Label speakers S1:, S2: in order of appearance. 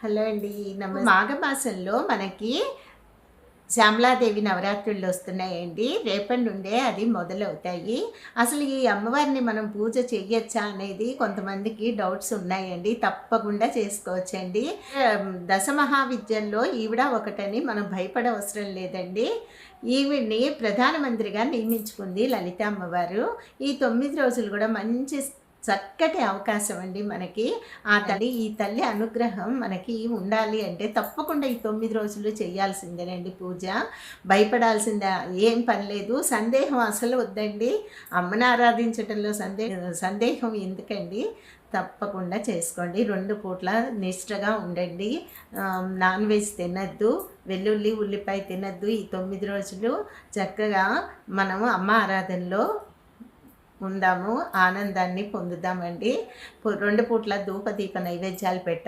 S1: Hello అండి. మాఘమాసంలో మనకి శ్యామలాదేవి నవరాత్రులు వస్తున్నాయండి. రేపటి నుండే అది మొదలవుతాయి. అసలు ఈ అమ్మవారిని మనం పూజ చెయ్యొచ్చా అనేది కొంతమందికి డౌట్స్ ఉన్నాయండి. తప్పకుండా చేసుకోవచ్చండి. దశమహావిద్యల్లో ఈవిడ ఒకటని మనం భయపడవసరం లేదండి. ఈవిడ్ని ప్రధానమంత్రిగా నియమించుకుంది లలిత అమ్మవారు. ఈ 9 రోజులు కూడా మంచి చక్కటి అవకాశం అండి మనకి. ఈ తల్లి అనుగ్రహం మనకి ఉండాలి అంటే తప్పకుండా ఈ 9 రోజులు చేయాల్సిందేనండి పూజ. భయపడాల్సిందా ఏం పని లేదు. సందేహం అసలు వద్దండి. అమ్మని ఆరాధించటంలో సందేహం ఎందుకండి? తప్పకుండా చేసుకోండి. 2 పూట్ల నిష్టగా ఉండండి. నాన్ వెజ్ తినొద్దు. వెల్లుల్లి, ఉల్లిపాయ తినొద్దు. ఈ 9 రోజులు చక్కగా మనము అమ్మ ఆరాధనలో ఉందాము. ఆనందాన్ని పొందుదామండి. 2 పూట్ల ధూపదీప నైవేద్యాలు పెట్టాలి.